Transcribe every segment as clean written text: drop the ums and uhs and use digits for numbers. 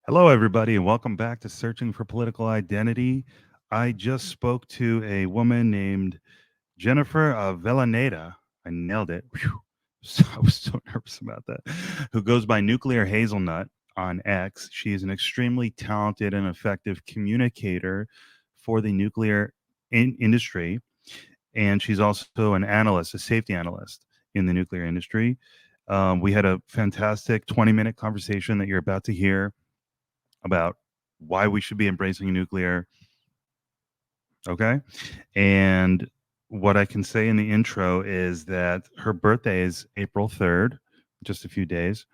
Hello, everybody, and welcome back to Searching for Political Identity. I just spoke to a woman named Jennifer Avellaneda. I nailed it. Whew. So, I was so nervous about that. Who goes by Nuclear Hazelnut on X. She is an extremely talented and effective communicator for the nuclear industry. And she's also an analyst, a safety analyst in the nuclear industry. We had a fantastic 20-minute conversation that you're about to hear about why we should be embracing nuclear. Okay. And what I can say in the intro is that her birthday is April 3rd, just a few days.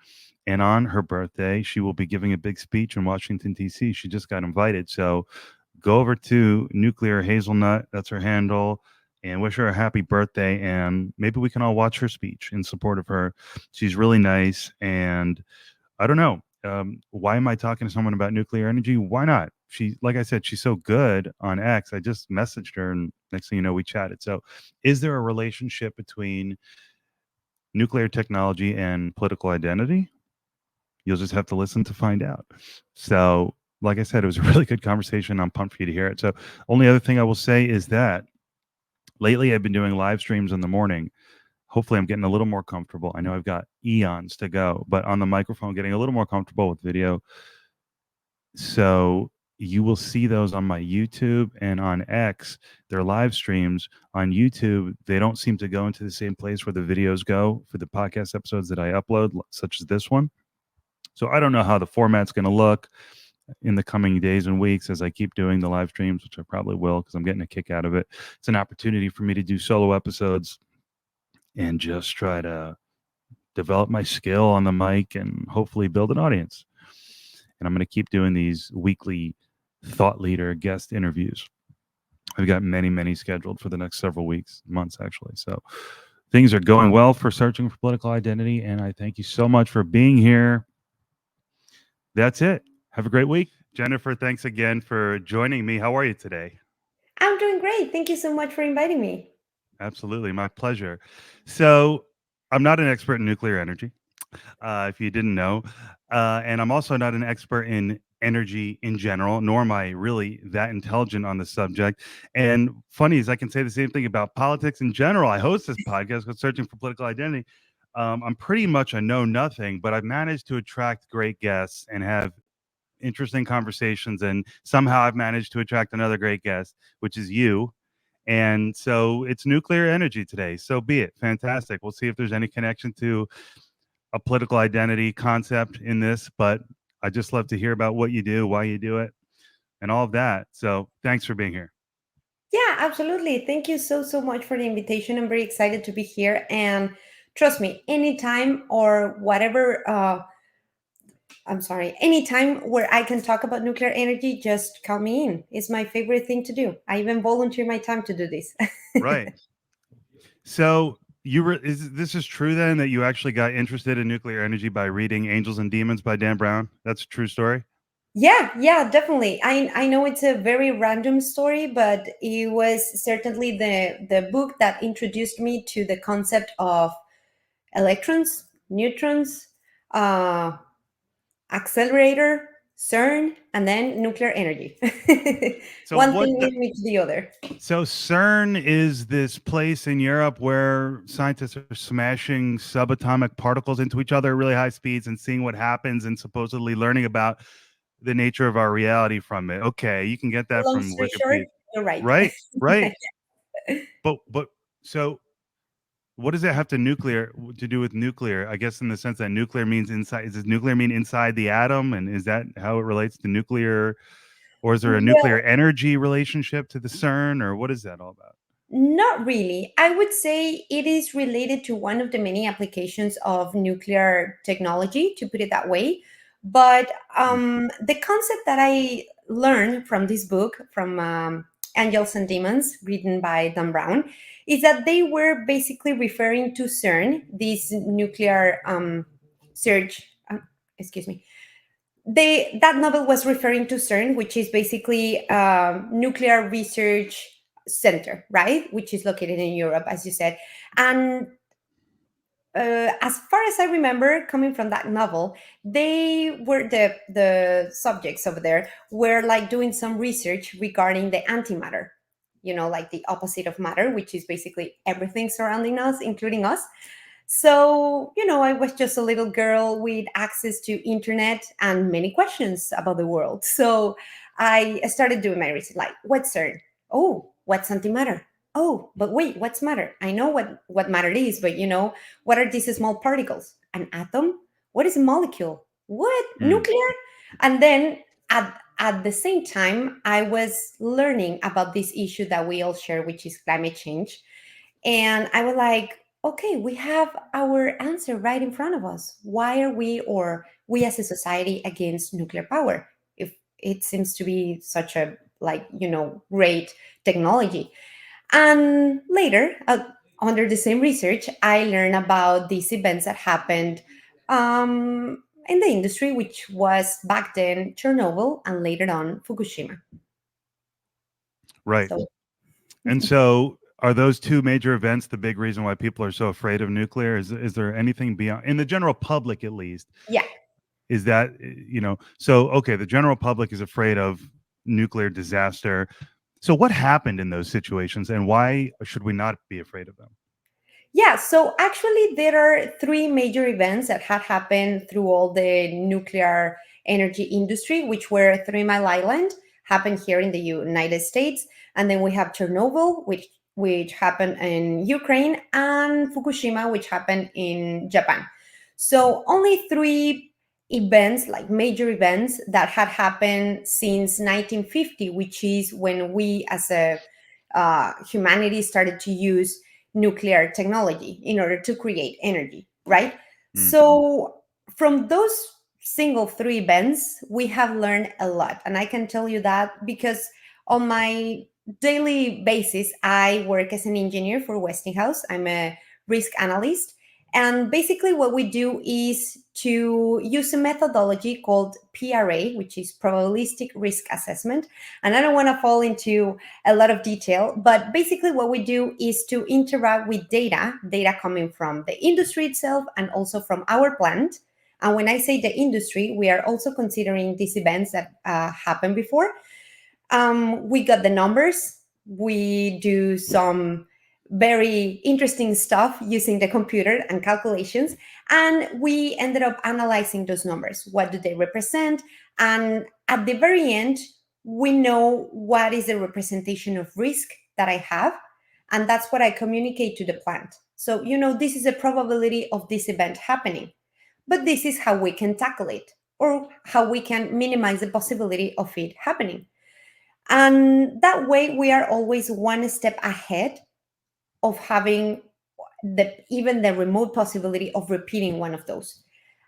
And on her birthday, she will be giving a big speech in Washington, D.C. She just got invited. So go over to Nuclear Hazelnut, that's her handle, and wish her a happy birthday. And maybe we can all watch her speech in support of her. She's really nice. And I don't know. Why am I talking to someone about nuclear energy? Why not? She, like I said, she's so good on X. I just messaged her, and next thing you know, we chatted. So, is there a relationship between nuclear technology and political identity? You'll just have to listen to find out. So, like I said, it was a really good conversation. I'm pumped for you to hear it. So, only other thing I will say is that lately I've been doing live streams in the morning. Hopefully I'm getting a little more comfortable. I know I've got eons to go, but on the microphone, getting a little more comfortable with video. So you will see those on my YouTube and on X. They're live streams. On YouTube, they don't seem to go into the same place where the videos go for the podcast episodes that I upload, such as this one. So I don't know how the format's going to look in the coming days and weeks as I keep doing the live streams, which I probably will because I'm getting a kick out of it. It's an opportunity for me to do solo episodes and just try to develop my skill on the mic and hopefully build an audience. And I'm going to keep doing these weekly thought leader guest interviews. I've got many, many scheduled for the next several weeks, months actually. So things are going well for Searching for Political Identity. And I thank you so much for being here. That's it. Have a great week. Jennifer, thanks again for joining me. How are you today? I'm doing great. Thank you so much for inviting me. Absolutely. My pleasure. So I'm not an expert in nuclear energy. If you didn't know. And I'm also not an expert in energy in general, nor am I really that intelligent on the subject. And funny is, I can say the same thing about politics in general. I host this podcast called Searching for Political Identity. I'm pretty much a know nothing, but I've managed to attract great guests and have interesting conversations. And somehow I've managed to attract another great guest, which is you. And so it's nuclear energy today. So be it. Fantastic. We'll see if there's any connection to a political identity concept in this, but I just love to hear about what you do, why you do it, and all of that. So thanks for being here. Yeah, absolutely. Thank you so much for the invitation. I'm very excited to be here. And trust me, anytime or whatever, I'm sorry, anytime where I can talk about nuclear energy, just call me in. It's my favorite thing to do. I even volunteer my time to do this. Right. So you were is this is true then that you actually got interested in nuclear energy by reading Angels and Demons by Dan Brown? That's a true story? Yeah, definitely. I know it's a very random story, but it was certainly the book that introduced me to the concept of electrons, neutrons, uh, accelerator, CERN, and then nuclear energy. So One what thing leads me to the other. so CERN is this place in Europe where scientists are smashing subatomic particles into each other at really high speeds and seeing what happens and supposedly learning about the nature of our reality from it. Okay, you can get that Long from story short, Wikipedia. you're right. Right, right. But so what does that have to do with nuclear? I guess in the sense that nuclear means inside. Does nuclear mean inside the atom, and is that how it relates to nuclear, or is there a nuclear Well, energy relationship to the CERN, or what is that all about? not really. I would say it is related to one of the many applications of nuclear technology, to put it that way. But Hmm. the concept that I learned from this book, from Angels and Demons, written by Dan Brown, is that they were basically referring to CERN, this nuclear search. Excuse me. That novel was referring to CERN, which is basically a nuclear research center, right? Which is located in Europe, as you said. And as far as I remember, coming from that novel, they were the subjects over there were like doing some research regarding the antimatter. Like the opposite of matter, which is basically everything surrounding us, including us. So, I was just a little girl with access to internet and many questions about the world. So I started doing my research, like, what's CERN? Oh, what's antimatter? Oh, but wait, what's matter? I know what matter is, but what are these small particles? An atom? What is a molecule? What? Mm, Nuclear? And then at the same time, I was learning about this issue that we all share, which is climate change. And I was like, okay, we have our answer right in front of us. Why are we, or we as a society, against nuclear power if it seems to be such a, like, great technology? And later, under the same research, I learned about these events that happened in the industry, which was back then Chernobyl and later on Fukushima. right. So, And so, are those two major events the big reason why people are so afraid of nuclear? Is there anything beyond, in the general public at least? yeah. Is that So okay, the general public is afraid of nuclear disaster. So what happened in those situations, and why should we not be afraid of them? Yeah, so actually, there are three major events that had happened through all the nuclear energy industry, which were Three Mile Island, happened here in the United States, and then we have Chernobyl, which happened in Ukraine, and Fukushima, which happened in Japan. So only three events, like major events, that had happened since 1950, which is when we as a humanity started to use nuclear technology in order to create energy, right? Mm. So, from those single three events, we have learned a lot. And I can tell you that because on my daily basis, I work as an engineer for Westinghouse. I'm a risk analyst. And basically, what we do is to use a methodology called PRA, which is probabilistic risk assessment. And I don't want to fall into a lot of detail, but basically what we do is to interact with data coming from the industry itself and also from our plant. And when I say the industry, we are also considering these events that happened before. We got the numbers. We do some very interesting stuff using the computer and calculations. And we ended up analyzing those numbers. What do they represent? And at the very end, we know what is the representation of risk that I have. And that's what I communicate to the plant. So, this is a probability of this event happening, but this is how we can tackle it or how we can minimize the possibility of it happening. And that way, we are always one step ahead of having even the remote possibility of repeating one of those.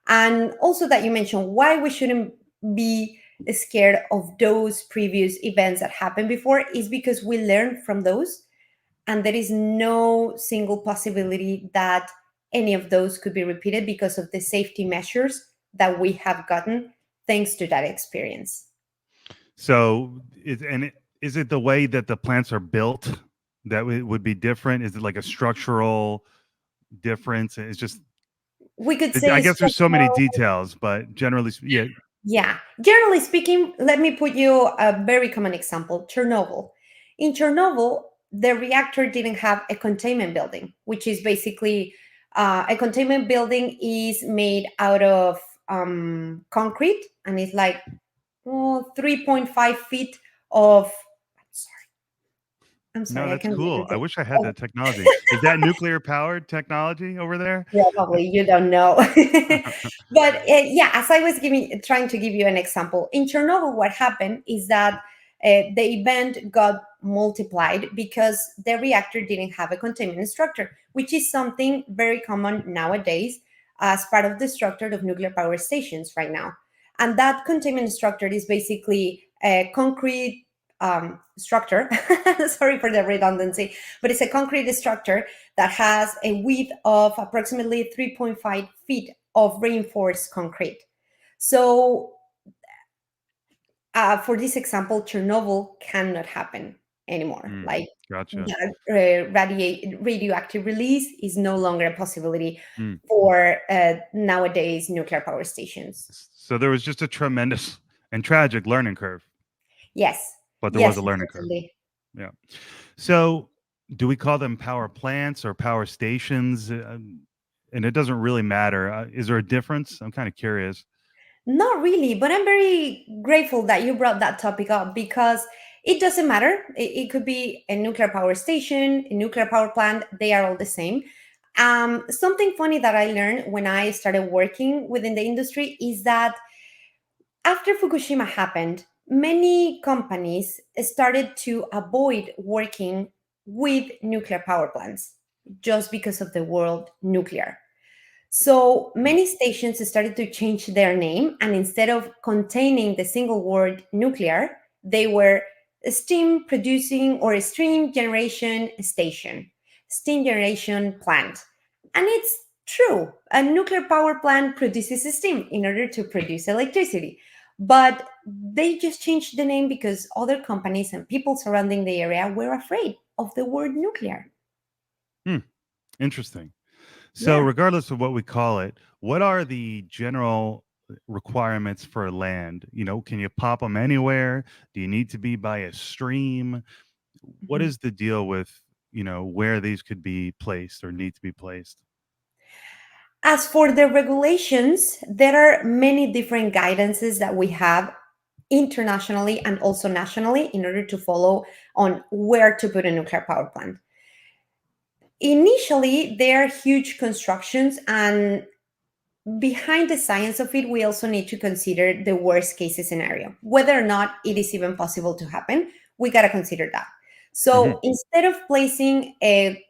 And also, that you mentioned why we shouldn't be scared of those previous events that happened before is because we learn from those, and there is no single possibility that any of those could be repeated because of the safety measures that we have gotten thanks to that experience. So is it the way that the plants are built that would be different? Is it like a structural difference? It's just, We could I say guess there's so many structural. details, but yeah. Yeah. Generally speaking, let me put you a very common example: Chernobyl. In Chernobyl, the reactor didn't have a containment building, which is basically a containment building is made out of concrete, and it's like 3.5 feet of. I'm No, sorry, I that's can't read cool. I it. wish I had that technology. Is that nuclear powered technology over there? Probably you don't know. But yeah, as I was trying to give you an example, in Chernobyl, what happened is that the event got multiplied because the reactor didn't have a containment structure, which is something very common nowadays as part of the structure of nuclear power stations right now. And that containment structure is basically a concrete structure. Sorry for the redundancy, but it's a concrete structure that has a width of approximately 3.5 feet of reinforced concrete. So, for this example, Chernobyl cannot happen anymore. Mm. Like, Gotcha. radioactive release is no longer a possibility Mm. for nowadays nuclear power stations. So there was just a tremendous and tragic learning curve, Yes, but there was yes, a learning curve. unfortunately. Yeah. So do we call them power plants or power stations? And it doesn't really matter. Is there a difference? I'm kind of curious. Not really, but I'm very grateful that you brought that topic up because it doesn't matter. It could be a nuclear power station, a nuclear power plant, they are all the same. Something funny that I learned when I started working within the industry is that after Fukushima happened, many companies started to avoid working with nuclear power plants just because of the word nuclear. So Mm. many stations started to change their name, and instead of containing the single word nuclear, they were a steam producing or a steam generation station, steam generation plant. And it's true, a nuclear power plant produces steam in order to produce electricity. But they just changed the name because other companies and people surrounding the area were afraid of the word nuclear. Hmm. Interesting. So, Yeah. regardless of what we call it, what are the general requirements for land? Can you pop them anywhere? Do you need to be by a stream? What Mhm. is the deal with, where these could be placed or need to be placed? As for the regulations, there are many different guidances that we have internationally and also nationally in order to follow on where to put a nuclear power plant. Initially, there are huge constructions, and behind the science of it, we also need to consider the worst case scenario. Whether or not it is even possible to happen, we got to consider that. Hmm. So instead of placing a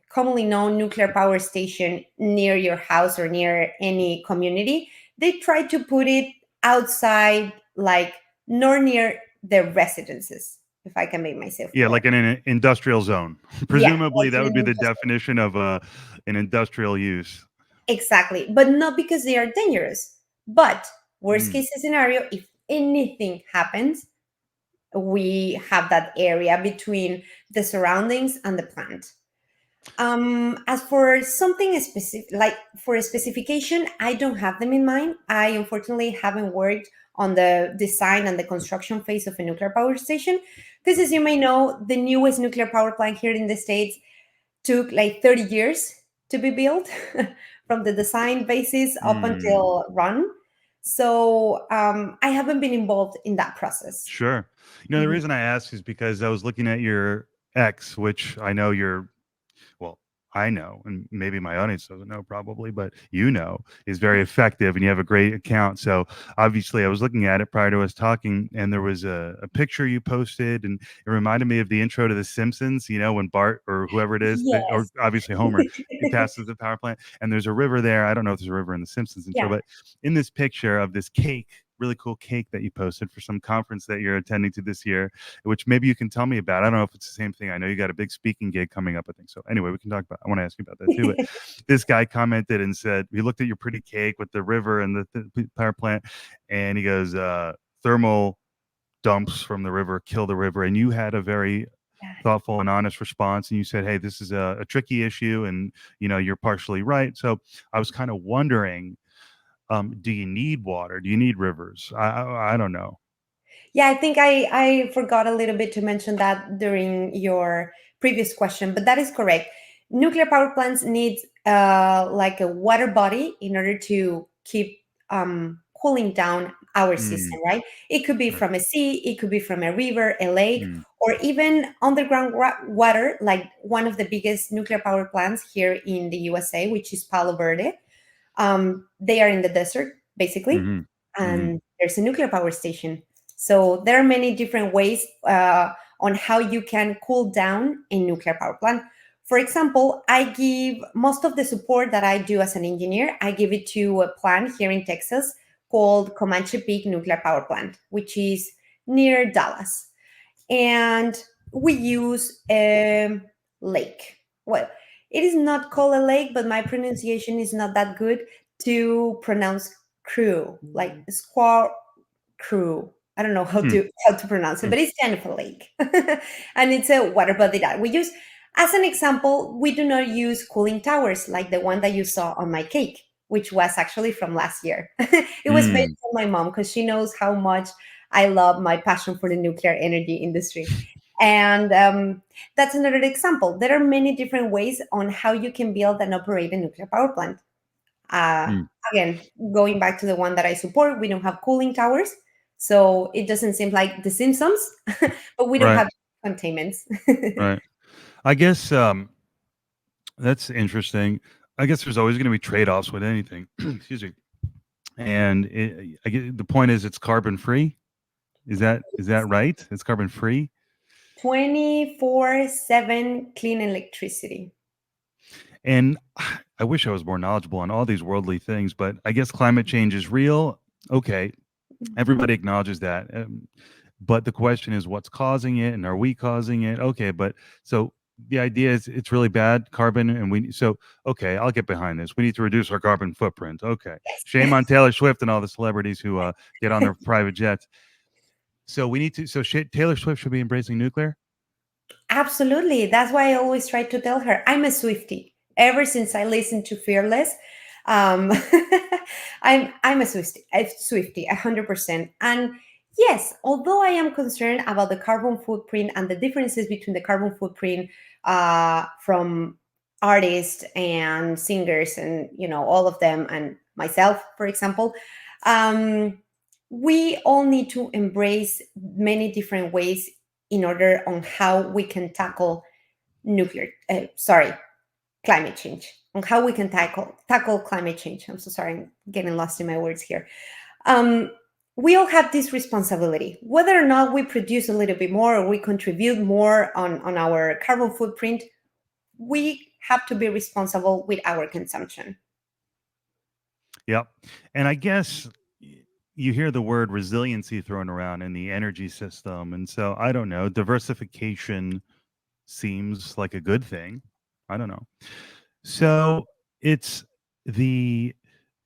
commonly known nuclear power station near your house or near any community, they try to put it outside, like nor near the residences, if I can make myself Yeah, clear. like in an industrial zone. Yeah, Presumably, like that in would an be the industrial. definition of an industrial use. Exactly, but not because they are dangerous. But worst Mm. case scenario, if anything happens, we have that area between the surroundings and the plant. As for something specific, like for a specification, I don't have them in mind. I unfortunately haven't worked on the design and the construction phase of a nuclear power station, because as you may know, the newest nuclear power plant here in the States took like 30 years to be built from the design basis up Mm. until run. So I haven't been involved in that process. Sure. The Mhm. reason I ask is because I was looking at your ex, which I know well, I know, and maybe my audience doesn't know probably, but is very effective and you have a great account. So obviously I was looking at it prior to us talking, and there was a picture you posted, and it reminded me of the intro to The Simpsons, when Bart or whoever it is, or Yes. obviously Homer, he passes the power plant and there's a river there. I don't know if there's a river in The Simpsons intro, Yeah. but in this picture of this cake, really cool cake that you posted for some conference that you're attending to this year, which maybe you can tell me about. I don't know if it's the same thing. I know you got a big speaking gig coming up, I think. So anyway, we can talk about, I want to ask you about that too. But this guy commented and said, he looked at your pretty cake with the river and the power plant, and he goes, thermal dumps from the river kill the river. And you had a very thoughtful and honest response. And you said, hey, this is a tricky issue. And, you're partially right. So I was kind of wondering, do you need water? Do you need rivers? I don't know. Yeah, I think I forgot a little bit to mention that during your previous question, but that is correct. Nuclear power plants need like a water body in order to keep cooling down our Mm, system, right? It could be right. from a sea, it could be from a river, a lake, Mm, or even underground water, like one of the biggest nuclear power plants here in the USA, which is Palo Verde. They are in the desert, basically, mhm, mhm, and there's a nuclear power station. So there are many different ways on how you can cool down a nuclear power plant. For example, I give most of the support that I do as an engineer, I give it to a plant here in Texas called Comanche Peak Nuclear Power Plant, which is near Dallas. And we use a lake. Well, it is not called a lake, but my pronunciation is not that good to pronounce crew, like squaw crew. I don't know Hmm. how to pronounce it, Hmm. but it's kind of a lake, and it's a water body that we use. As an example, we do not use cooling towers like the one that you saw on my cake, which was actually from last year. It was made Hmm. for my mom because she knows how much I love my passion for the nuclear energy industry. And that's another example. There are many different ways on how you can build and operate a nuclear power plant. Uh, Hmm. Again, going back to the one that I support, we don't have cooling towers, so it doesn't seem like The Simpsons, but we don't Right. have containments. Right. I guess that's interesting. I guess there's always going to be trade-offs with anything. Excuse me. And I get the point is it's carbon free. Is that right? It's carbon free. 24/7 clean electricity. And I wish I was more knowledgeable on all these worldly things, but I guess climate change is real. Okay, everybody acknowledges that. But the question is, what's causing it, and are we causing it? Okay, but so the idea is it's really bad carbon, and okay, I'll get behind this. We need to reduce our carbon footprint. Okay, shame on Taylor Swift and all the celebrities who get on their private jets. So we need to. So Taylor Swift should be embracing nuclear. Absolutely. That's why I always try to tell her I'm a Swiftie. Ever since I listened to Fearless, um, I'm a Swiftie, 100%. And yes, although I am concerned about the carbon footprint and the differences between the carbon footprint from artists and singers, and all of them, and myself, for example, um, we all need to embrace many different ways in order on how we can tackle climate change, on how we can tackle climate change. I'm so sorry, I'm getting lost in my words here. um, we all have this responsibility, whether or not we produce a little bit more or we contribute more on our carbon footprint. We have to be responsible with our consumption. Yep. And I guess you hear the word resiliency thrown around in the energy system. And so I don't know, diversification seems like a good thing. I don't know. So it's the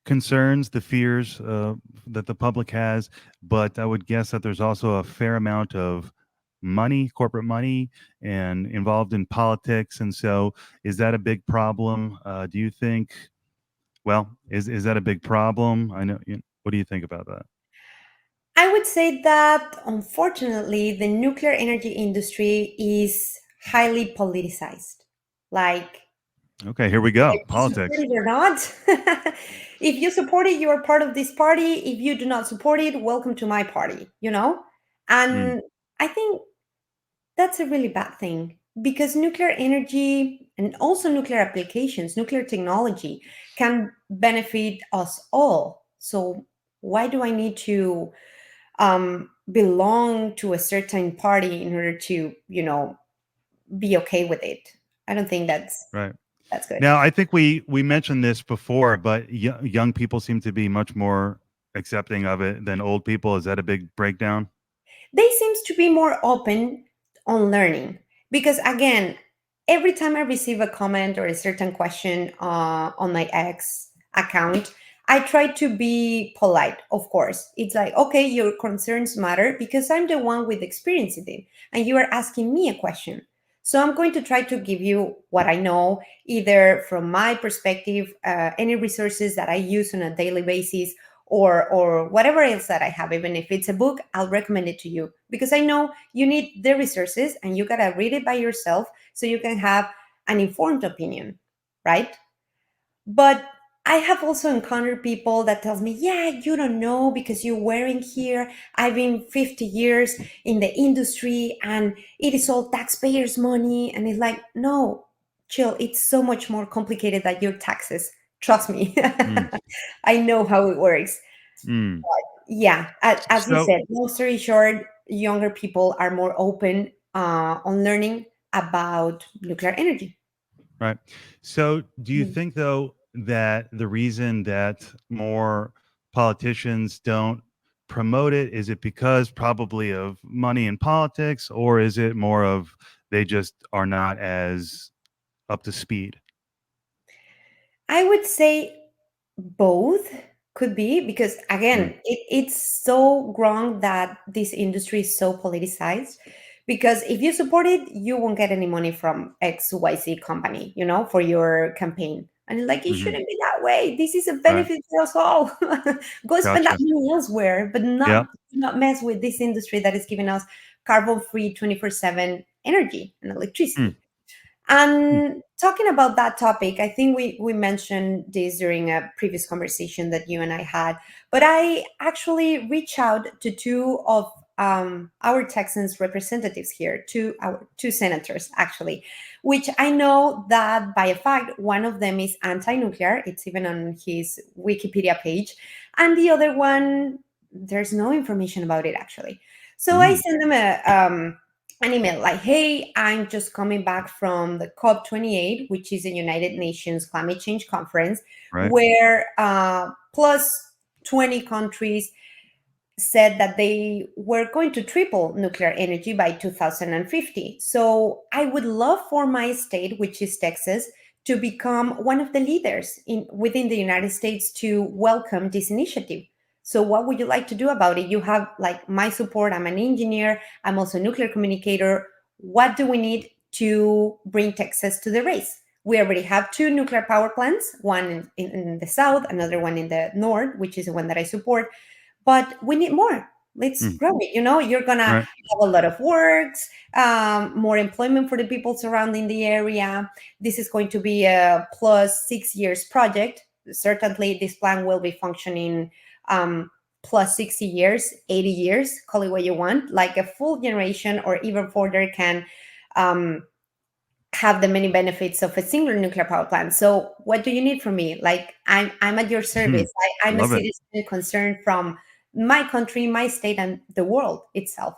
concerns, the fears that the public has, but I would guess that there's also a fair amount of money, corporate money, and involved in politics. And so, is that a big problem? Do you think? Well, is that a big problem? I know. What do you think about that? I would say that unfortunately, the nuclear energy industry is highly politicized. Like, Okay, here we whether go. you support Politics. it or not. If you support it, you are part of this party. If you do not support it, welcome to my party. Mm, And I think that's a really bad thing, because nuclear energy and also nuclear applications, nuclear technology can benefit us all. So why do I need to belong to a certain party in order to, be okay with it? I don't think right. that's good. Now, I think we mentioned this before, but young people seem to be much more accepting of it than old people. Is that a big breakdown? They seems to be more open on learning, because again, every time I receive a comment or a certain question on my X account, I try to be polite. Of course, it's like, okay, your concerns matter because I'm the one with experience in it, and you are asking me a question, so I'm going to try to give you what I know, either from my perspective, any resources that I use on a daily basis, or whatever else that I have. Even if it's a book, I'll recommend it to you, because I know you need the resources and you gotta read it by yourself so you can have an informed opinion, right? But I have also encountered people that tells me, yeah, you don't know because you're wearing here. I've been 50 years in the industry and it is all taxpayers' money. And it's like, no, chill. It's so much more complicated than your taxes. Trust me. Mm, I know how it works. mm. Yeah, as you So, said, long story short, younger people are more open on learning about nuclear energy. right. So, do you Mhm. think though that the reason that more politicians don't promote it is it because probably of money in politics, or is it more of they just are not as up to speed? I would say both, could be because Mm, again it's so grown that this industry is so politicized, because if you support it you won't get any money from xyz company, for your campaign, and it's like it mhm. shouldn't be that way. This is a Right. benefit to us all. Go spend that Gotcha. money elsewhere, but Yeah. not mess with this industry that is giving us carbon free 24/7 energy and Mm, electricity. mm. And talking about that topic, I think we mentioned this during a previous conversation that you and I had, but I actually reached out to two of our Texans representatives here, our two senators actually, which I know that by a fact one of them is anti-nuclear. It's even on his Wikipedia page, and the other one there's no information about it actually. So I Mm, sent them an email like, hey, I'm just coming back from the COP28, which is the United Nations Climate Change Conference, right. where plus 20 countries said that they were going to triple nuclear energy by 2050. So I would love for my state, which is Texas, to become one of the leaders within the United States to welcome this initiative. So what would you like to do about it? You have like my support. I'm an engineer. I'm also a nuclear communicator. What do we need to bring Texas to the race? We already have two nuclear power plants, one in the south, another one in the north, which is the one that I support, but we need more. Let's Mm, grow it. You're gonna right. have a lot of works, more employment for the people surrounding the area. This is going to be a plus 6 years project. Certainly this plan will be functioning plus 60 years, 80 years, call it what you want, like a full generation or even further can um, have the many benefits of a single nuclear power plant. So what do you need from me? Like I'm at your service. I'm a Love it. citizen concerned from my country, my state, and the world itself.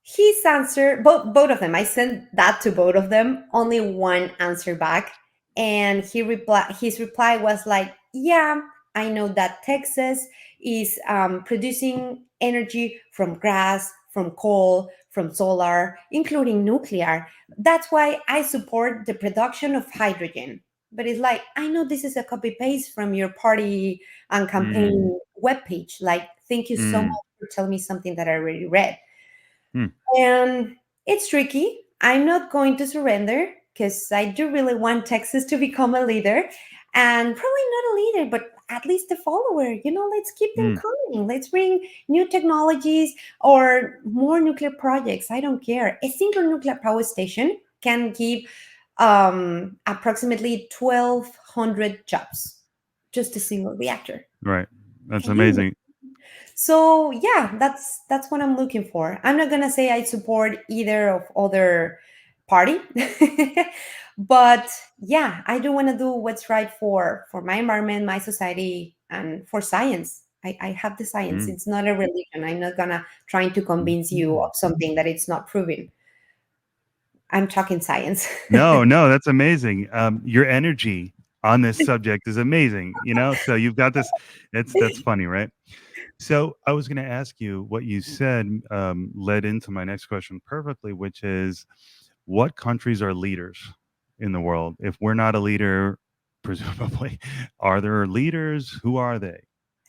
His answer, both of them, I sent that to both of them. Only one answer back, and his reply was like, "Yeah, I know that Texas is producing energy from grass, from coal, from solar, including nuclear. That's why I support the production of hydrogen." But it's like, I know this is a copy paste from your party and Mm, campaign webpage. Like, thank you so mm, much for telling me something that I already read. mm, And it's tricky. I'm not going to surrender because I do really want Texas to become a leader, and probably not a leader, but at least a follower. Let's keep them mm. coming. Let's bring new technologies or more nuclear projects. I don't care. A single nuclear power station can give approximately 1,200 jobs, just a single reactor. Right. That's Can you? amazing. So yeah, that's what I'm looking for. I'm not gonna say I support either of other party, but yeah, I do want to do what's right for my environment, my society, and for science. I have the science. Mm. It's not a religion. I'm not gonna trying to convince you Mhm. of something that it's not proven. I'm talking science. No, no, that's amazing. Your energy on this subject is amazing. So you've got this. That's funny, right? So I was going to ask you what you said led into my next question perfectly, which is what countries are leaders in the world? If we're not a leader, presumably, are there leaders? Who are they?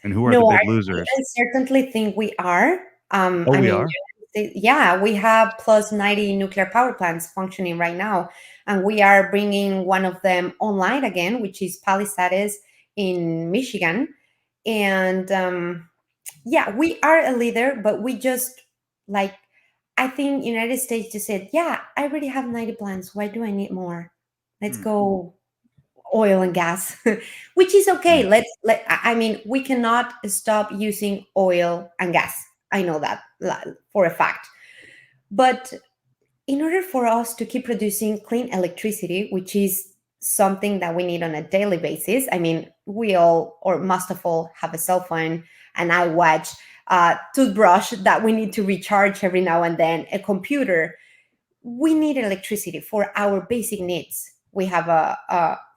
And who are the No, big losers? I certainly think we are. Oh, I we mean, are. yeah, we have plus 90 nuclear power plants functioning right now, and we are bringing one of them online again, which is Palisades in Michigan. And yeah, we are a leader, but we just like, I think United States just said, yeah, I already have 90 plants. Why do I need more? Let's Hmm, go oil and gas, which is okay. hmm, I mean, we cannot stop using oil and gas. I know that for a fact. But in order for us to keep producing clean electricity, which is something that we need on a daily basis, I mean, we all, or most of all, have a cell phone, an iWatch, toothbrush that we need to recharge every now and then, a computer. We need electricity for our basic needs. We have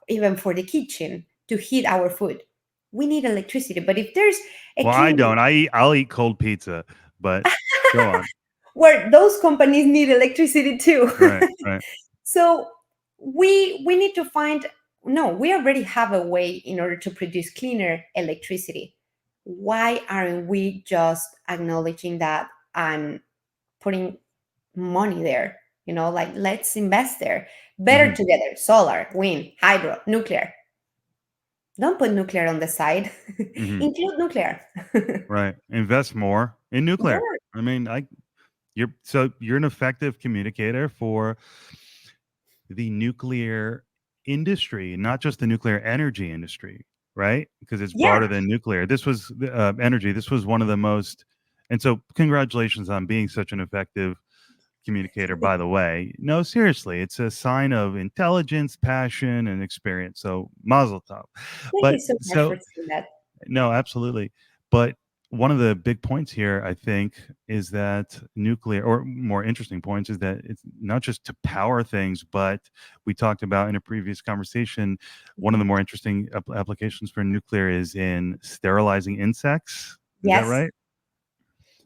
even for the kitchen to heat our food. We need electricity. But if there's a well, I kingdom don't. I'll eat cold pizza, but go on. where those companies need electricity too, Right, right. so we need to find no, we already have a way in order to produce cleaner electricity. Why aren't we just acknowledging that and putting money there? Like, let's invest there. Better Hmm. together: solar, wind, hydro, nuclear. Don't put nuclear on the side. Hmm. Include nuclear. Right. Invest more in nuclear. Yeah. I mean, you're an effective communicator for the nuclear industry, not just the nuclear energy industry, right? Because it's Yeah. broader than nuclear. This was energy. This was one of the most, and so congratulations on being such an effective communicator, by the way. No, seriously, it's a sign of intelligence, passion, and experience. So mazel tov. Thank you But so much for so saying that. no, absolutely. But one of the big points here, I think, is that nuclear, or more interesting points, is that it's not just to power things, but we talked about in a previous conversation, one of the Mhm. more interesting applications for nuclear is in sterilizing insects. Is that Yes. right?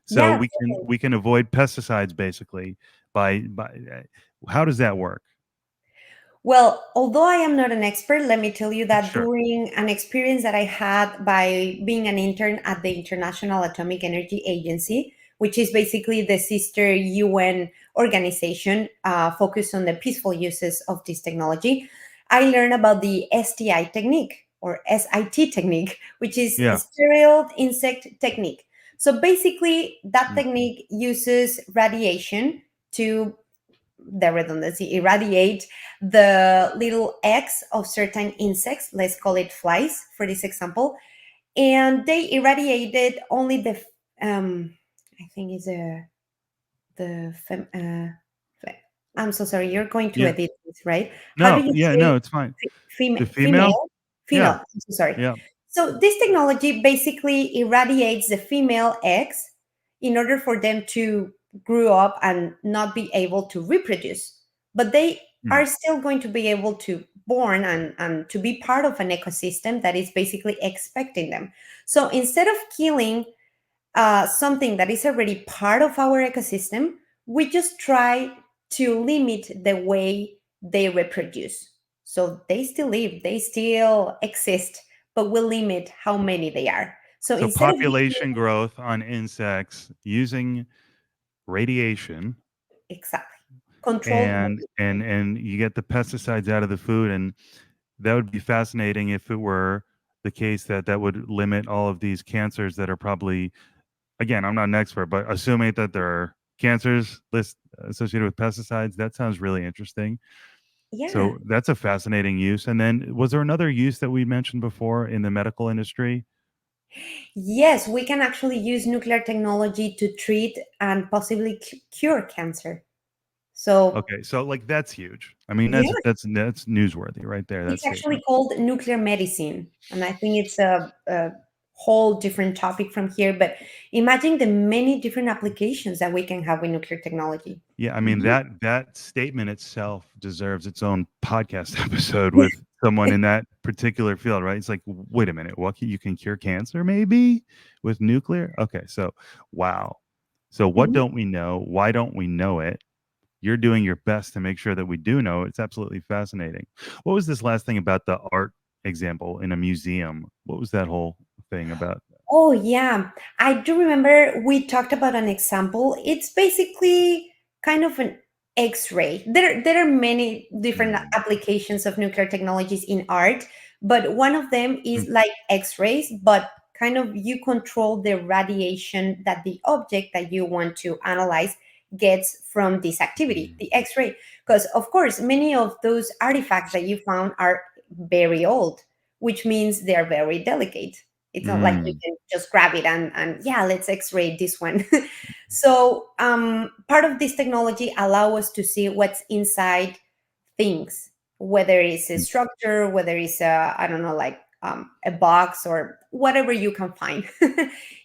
So Yeah. we can avoid pesticides basically by how does that work? Well, although I am not an expert, let me tell you that Sure. during an experience that I had by being an intern at the International Atomic Energy Agency, which is basically the sister UN organization focused on the peaceful uses of this technology, I learned about the STI technique or SIT technique, which is a Yeah. sterile insect technique. So basically, that Mm. technique uses radiation to, the redundancy, irradiate the little eggs of certain insects, let's call it flies for this example, and they irradiated only I think it's I'm so sorry, you're going to Yeah. edit this, right? How do No, you yeah, say no, it's fine. The female? female? Female, Yeah. I'm so sorry. Yeah. So this technology basically irradiates the female eggs in order for them to grow up and not be able to reproduce. But they Mm. are still going to be able to born and to be part of an ecosystem that is basically expecting them. So instead of killing something that is already part of our ecosystem, we just try to limit the way they reproduce. So they still live, they still exist, but we'll limit how many they are. So So instead of using, population growth on insects using radiation, exactly, controlled, and you get the pesticides out of the food, and that would be fascinating if it were the case that that would limit all of these cancers that are probably, again, I'm not an expert, but assuming that there are cancers list associated with pesticides, that sounds really interesting. yeah. So that's a fascinating use. And then was there another use that we mentioned before in the medical industry? Yes, we can actually use nuclear technology to treat and possibly cure cancer. So, Okay, so like that's huge. I mean, yeah. that's newsworthy right there. That It's actually statement. called nuclear medicine. And I think it's a whole different topic from here. But imagine the many different applications that we can have with nuclear technology. Yeah, I mean Mhm. that statement itself deserves its own podcast episode with someone in that particular field, right? It's like, wait a minute, you can cure cancer maybe with nuclear? Okay, so wow. So what Mhm. don't we know? Why don't we know it? You're doing your best to make sure that we do know. It's absolutely fascinating. What was this last thing about the art example in a museum? What was that whole thing about? Oh, yeah. I do remember we talked about an example. It's basically kind of an X-ray. There are many different Mm, applications of nuclear technologies in art, but one of them is mm, like X-rays, but kind of you control the radiation that the object that you want to analyze gets from this activity, mm, the X-ray. Because of course, many of those artifacts that you found are very old, which means they're very delicate. It's not like you mm. can just grab it and yeah, let's X-ray this one. So part of this technology allow us to see what's inside things, whether it's a Mm. structure, whether it's a, I don't know, like a box or whatever you can find.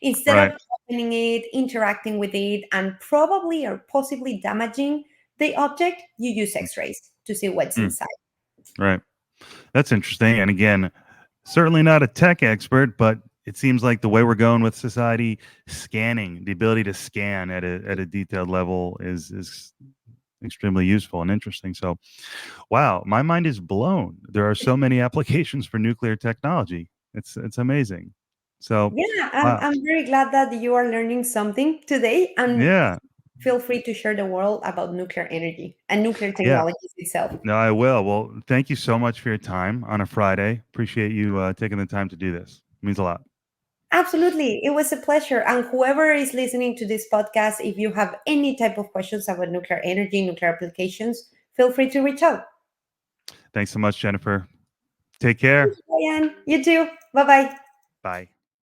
Instead of Right. opening it, interacting with it, and probably or possibly damaging the object, you use X-rays to see what's Mm, inside. right. That's interesting. And again, certainly not a tech expert, but it seems like the way we're going with society, scanning, the ability to scan at a detailed level is extremely useful and interesting. So, wow, my mind is blown. There are so many applications for nuclear technology. It's amazing. So, Yeah, wow, I'm very glad that you are learning something today, and yeah, feel free to share the world about nuclear energy and nuclear yeah. technologies itself. No, I will. Well, thank you so much for your time on a Friday. Appreciate you taking the time to do this. It means a lot. Absolutely. It was a pleasure. And whoever is listening to this podcast, if you have any type of questions about nuclear energy, nuclear applications, feel free to reach out. Thanks so much, Jennifer. Take care. Diane, you too. Bye bye. Bye.